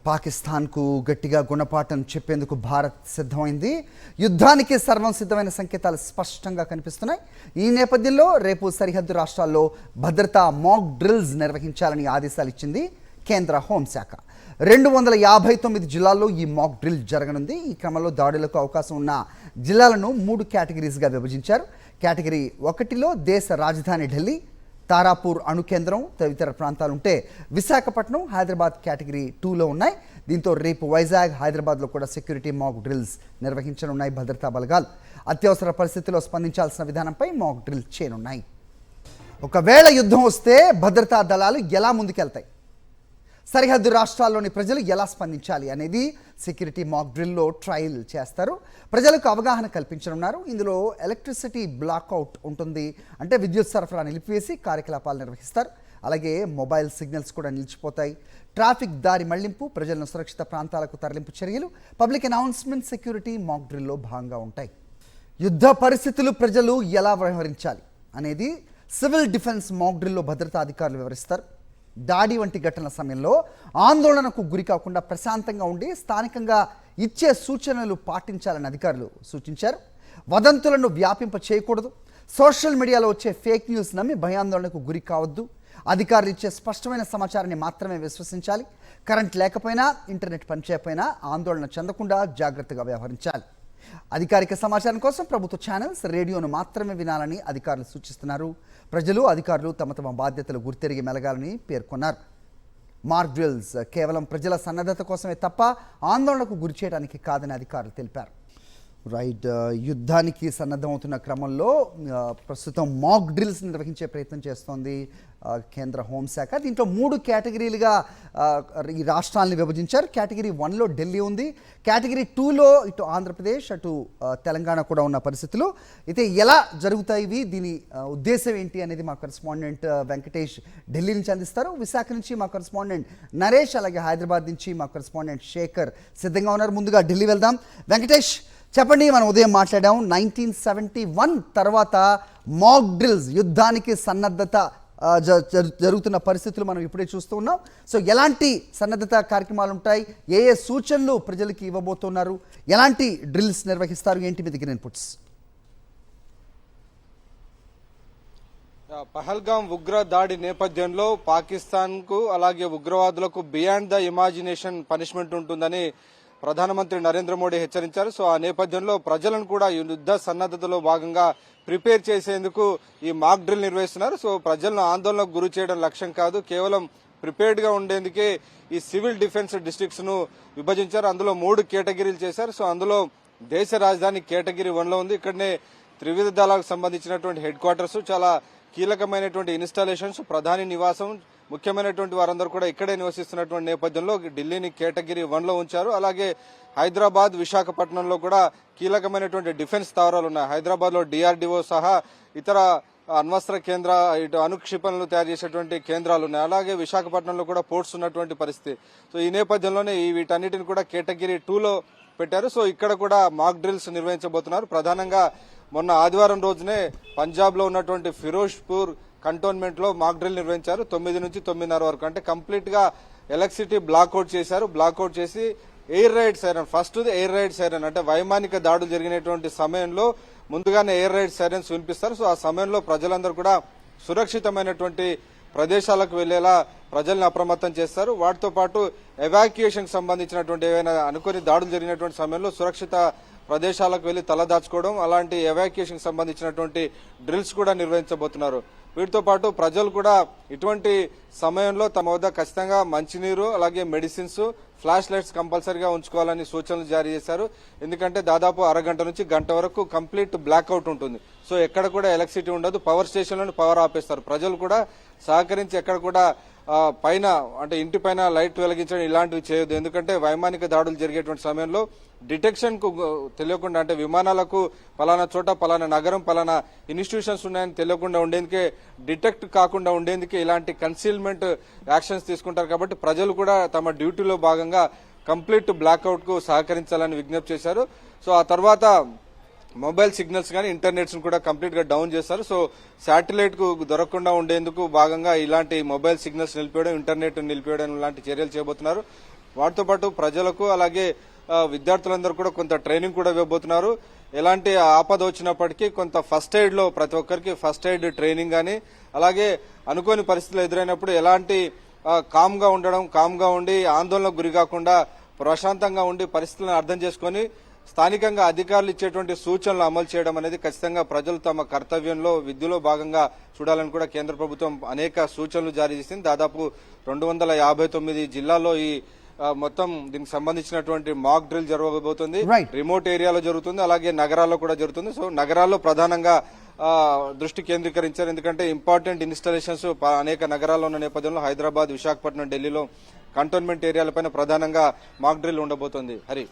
పాకిస్తాన్కు గట్టిగా గుణపాఠం చెప్పేందుకు భారత్ సిద్ధమైంది. యుద్ధానికి సర్వం సిద్ధమైన సంకేతాలు స్పష్టంగా కనిపిస్తున్నాయి. ఈ నేపథ్యంలో రేపు సరిహద్దు రాష్ట్రాల్లో భద్రతా మాక్ డ్రిల్స్ నిర్వహించాలని ఆదేశాలు ఇచ్చింది కేంద్ర హోంశాఖ. 259 జిల్లాల్లో ఈ మాక్ డ్రిల్ జరగనుంది. ఈ క్రమంలో దాడులకు అవకాశం ఉన్న జిల్లాలను 3 కేటగిరీస్గా విభజించారు. కేటగిరీ 1లో దేశ రాజధాని ఢిల్లీ, తారాపూర్ అణు కేంద్రం తదితర ప్రాంతాలుంటే విశాఖపట్నం, హైదరాబాద్ కేటగిరీ 2లో ఉన్నాయి. దీంతో రేపు వైజాగ్, హైదరాబాద్లో కూడా సెక్యూరిటీ మాక్ డ్రిల్స్ నిర్వహించనున్నాయి భద్రతా బలగాలు. అత్యవసర పరిస్థితుల్లో స్పందించాల్సిన విధానంపై మాక్ డ్రిల్ చేయనున్నాయి. ఒకవేళ యుద్ధం వస్తే భద్రతా దళాలు ఎలా ముందుకెళ్తాయి, సరిహద్దు రాష్ట్రాల్లోని ప్రజలు ఎలా స్పందించాలి అనేది సెక్యూరిటీ మాక్ డ్రిల్లో ట్రయల్ చేస్తారు. ప్రజలకు అవగాహన కల్పించనున్నారు. ఇందులో ఎలక్ట్రిసిటీ బ్లాక్అవుట్ ఉంటుంది, అంటే విద్యుత్ సరఫరా నిలిపివేసి కార్యకలాపాలు నిర్వహిస్తారు. అలాగే మొబైల్ సిగ్నల్స్ కూడా నిలిచిపోతాయి. ట్రాఫిక్ దారి మళ్లింపు, ప్రజలను సురక్షిత ప్రాంతాలకు తరలింపు చర్యలు, పబ్లిక్ అనౌన్స్మెంట్ సెక్యూరిటీ మాక్ డ్రిల్లో భాగంగా ఉంటాయి. యుద్ధ పరిస్థితులు ప్రజలు ఎలా వ్యవహరించాలి అనేది సివిల్ డిఫెన్స్ మాక్ డ్రిల్లో భద్రతా అధికారులు వివరిస్తారు. దాడి వంటి ఘటనల సమయంలో ఆందోళనకు గురి కాకుండా ప్రశాంతంగా ఉండి స్థానికంగా ఇచ్చే సూచనలు పాటించాలని అధికారులు సూచించారు. వదంతులను వ్యాపింప చేయకూడదు. సోషల్ మీడియాలో వచ్చే ఫేక్ న్యూస్ నమ్మి భయాందోళనకు గురి కావద్దు. అధికారులు ఇచ్చే స్పష్టమైన సమాచారాన్ని మాత్రమే విశ్వసించాలి. కరెంట్ లేకపోయినా, ఇంటర్నెట్ పనిచేయకపోయినా ఆందోళన చెందకుండా జాగ్రత్తగా వ్యవహరించాలి. అధికారిక సమాచారం కోసం ప్రభుత్వ ఛానల్స్, రేడియోను మాత్రమే వినాలని అధికారులు సూచిస్తున్నారు. ప్రజలు, అధికారులు తమ తమ బాధ్యతలు గుర్తెరిగి మెలగాలని పేర్కొన్నారు. మాక్ డ్రిల్స్ కేవలం ప్రజల సన్నద్ధత కోసమే తప్ప ఆందోళనకు గురి చేయడానికి కాదని అధికారులు తెలిపారు. రైట్, యుద్ధానికి సన్నద్ధమవుతున్న క్రమంలో ప్రస్తుతం మాక్ డ్రిల్స్ నిర్వహించే ప్రయత్నం చేస్తోంది కేంద్ర హోంశాఖ. దీంట్లో 3 కేటగిరీలుగా ఈ రాష్ట్రాలను విభజించారు. కేటగిరీ 1లో ఢిల్లీ ఉంది. కేటగిరీ 2లో ఇటు ఆంధ్రప్రదేశ్, అటు తెలంగాణ కూడా ఉన్న పరిస్థితులు. అయితే ఎలా జరుగుతాయి ఇవి, దీని ఉద్దేశం ఏంటి అనేది మా కరెస్పాండెంట్ వెంకటేష్ ఢిల్లీ నుంచి అందిస్తారు. విశాఖ నుంచి మా కరెస్పాండెంట్ నరేష్, అలాగే హైదరాబాద్ నుంచి మా కరెస్పాండెంట్ శేఖర్ సిద్ధంగా ఉన్నారు. ముందుగా ఢిల్లీ వెళ్దాం. వెంకటేష్ చెప్పండి, మనం ఉదయం మాట్లాడాం 1971 తర్వాత మాక్ డ్రిల్స్, యుద్ధానికి సన్నద్ధత జరుగుతున్న పరిస్థితులు మనం ఇప్పుడే చూస్తూ ఉన్నాం. సో ఎలాంటి సన్నద్ధత కార్యక్రమాలు ఉంటాయి, ఏ ఏ సూచనలు ప్రజలకి ఇవ్వబోతున్నారు, ఎలాంటి డ్రిల్స్ నిర్వహిస్తారు, ఏంటి మీ దగ్గర ఇన్పుట్స్? పహల్గాం ఉగ్ర దాడి నేపథ్యంలో పాకిస్తాన్కు అలాగే ఉగ్రవాదులకు బియాండ్ ద ఇమాజినేషన్ పనిష్మెంట్ ఉంటుందని ప్రధానమంత్రి నరేంద్ర మోడీ హెచ్చరించారు. సో ఆ నేపథ్యంలో ప్రజలను కూడా యుద్ధ సన్నద్ధతలో భాగంగా ప్రిపేర్ చేసేందుకు ఈ మాక్ డ్రిల్ నిర్వహిస్తున్నారు. సో ప్రజలను ఆందోళనకు గురి చేయడం లక్ష్యం కాదు, కేవలం ప్రిపేర్డ్ గా ఉండేందుకే ఈ సివిల్ డిఫెన్స్ డిస్ట్రిక్ట్స్ ను విభజించారు. అందులో 3 కేటగిరీలు చేశారు. సో అందులో దేశ రాజధాని కేటగిరీ 1లో ఉంది. ఇక్కడనే త్రివిధ దళాలకు సంబంధించినటువంటి హెడ్ క్వార్టర్స్, చాలా కీలకమైనటువంటి ఇన్స్టాలేషన్స్, ప్రధాని నివాసం, ముఖ్యమైనటువంటి వారందరూ కూడా ఇక్కడే నివసిస్తున్నటువంటి నేపథ్యంలో ఢిల్లీని కేటగిరీ 1లో ఉంచారు. అలాగే హైదరాబాద్, విశాఖపట్నంలో కూడా కీలకమైనటువంటి డిఫెన్స్ స్థావరాలు ఉన్నాయి. హైదరాబాద్ లో DRDO సహా ఇతర అణ్వస్త్ర కేంద్ర, ఇటు అణుక్షిపణులు తయారు చేసేటువంటి కేంద్రాలు ఉన్నాయి. అలాగే విశాఖపట్నంలో కూడా పోర్ట్స్ ఉన్నటువంటి పరిస్థితి. సో ఈ నేపథ్యంలోనే వీటన్నిటిని కూడా కేటగిరీ 2లో పెట్టారు. సో ఇక్కడ కూడా మాక్ డ్రిల్స్ నిర్వహించబోతున్నారు. ప్రధానంగా మొన్న ఆదివారం రోజునే పంజాబ్ లో ఉన్నటువంటి ఫిరోజ్పూర్ కంటోన్మెంట్ లో మాక్ డ్రిల్ నిర్వహించారు. 9 నుంచి 9:30 వరకు, అంటే కంప్లీట్ గా ఎలక్ట్రిసిటీ బ్లాక్అవుట్ చేశారు. బ్లాక్అవుట్ చేసి air ride siren, first air ride siren, అంటే వైమానిక దాడులు జరిగినటువంటి సమయంలో ముందుగానే ఎయిర్ రైడ్ సైరన్స్ వినిపిస్తారు. సో ఆ సమయంలో ప్రజలందరూ కూడా సురక్షితమైనటువంటి ప్రదేశాలకు వెళ్లేలా ప్రజల్ని అప్రమత్తం చేస్తారు. వాటితో పాటు ఎవాక్యుయేషన్ సంబంధించినటువంటి ఏవైనా అనుకోని దాడులు జరిగినటువంటి సమయంలో సురక్షిత ప్రదేశాలకు వెళ్లి తలదాచుకోవడం, అలాంటి ఎవాక్యుయేషన్ సంబంధించినటువంటి డ్రిల్స్ కూడా నిర్వహించబోతున్నారు. వీటితో పాటు ప్రజలు కూడా ఇటువంటి సమయంలో తమ వద్ద ఖచ్చితంగా మంచినీరు, అలాగే మెడిసిన్స్, ఫ్లాష్ లైట్స్ కంపల్సరీగా ఉంచుకోవాలని సూచనలు జారీ చేశారు. ఎందుకంటే దాదాపు అరగంట నుంచి గంట వరకు కంప్లీట్ బ్లాక్అవుట్ ఉంటుంది. సో ఎక్కడ కూడా ఎలక్ట్రిసిటీ ఉండదు. పవర్ స్టేషన్లను పవర్ ఆపేస్తారు. ప్రజలు కూడా సహకరించి ఎక్కడ కూడా పైన, అంటే ఇంటి పైన లైట్ వెలిగించడం ఇలాంటివి చేయొద్దు. ఎందుకంటే వైమానిక దాడులు జరిగేటువంటి సమయంలో డిటెక్షన్ కు తెలియకుండా, అంటే విమానాలకు పలానా చోట పలానా నగరం పలానా ఇన్స్టిట్యూషన్స్ ఉన్నాయని తెలియకుండా ఉండేందుకే, డిటెక్ట్ కాకుండా ఉండేందుకే ఇలాంటి కన్సీల్మెంట్ యాక్షన్స్ తీసుకుంటారు. కాబట్టి ప్రజలు కూడా తమ డ్యూటీలో భాగంగా కంప్లీట్ బ్లాక్అవుట్ కు సహకరించాలని విజ్ఞప్తి చేశారు. సో ఆ తర్వాత మొబైల్ సిగ్నల్స్ కానీ ఇంటర్నెట్స్ కూడా కంప్లీట్ గా డౌన్ చేస్తారు. సో శాటిలైట్ కు దొరకకుండా ఉండేందుకు భాగంగా ఇలాంటి మొబైల్ సిగ్నల్స్ నిలిపేయడం, ఇంటర్నెట్ నిలిపేయడం లాంటి చర్యలు చేయబోతున్నారు. వాటితో పాటు ప్రజలకు అలాగే విద్యార్థులందరూ కూడా కొంత ట్రైనింగ్ కూడా ఇవ్వబోతున్నారు. ఎలాంటి ఆపద వచ్చినప్పటికీ కొంత ఫస్ట్ ఎయిడ్ లో ప్రతి ఒక్కరికి ఫస్ట్ ఎయిడ్ ట్రైనింగ్ కానీ అలాగే అనుకోని పరిస్థితులు ఎదురైనప్పుడు ఎలాంటి కామ్ గా ఉండి ఆందోళనకు గురి కాకుండా ప్రశాంతంగా ఉండి పరిస్థితులను అర్థం చేసుకుని స్థానికంగా అధికారులు ఇచ్చేటువంటి సూచనలు అమలు చేయడం అనేది ఖచ్చితంగా ప్రజలు తమ కర్తవ్యంలో విధుల్లో భాగంగా చూడాలని కూడా కేంద్ర ప్రభుత్వం అనేక సూచనలు జారీ చేసింది. దాదాపు 259 జిల్లాల్లో ఈ మొత్తం దీనికి సంబంధించినటువంటి మాక్ డ్రిల్ జరగబోతుంది. రిమోట్ ఏరియాలో జరుగుతుంది, అలాగే నగరాల్లో కూడా జరుగుతుంది. సో నగరాల్లో ప్రధానంగా దృష్టి కేంద్రీకరించారు. ఎందుకంటే ఇంపార్టెంట్ ఇన్స్టాలేషన్స్ అనేక నగరాల్లో ఉన్న నేపథ్యంలో హైదరాబాద్, విశాఖపట్నం, ఢిల్లీలో కంటోన్మెంట్ ఏరియాలపైన ప్రధానంగా మాక్ డ్రిల్ ఉండబోతోంది. హరి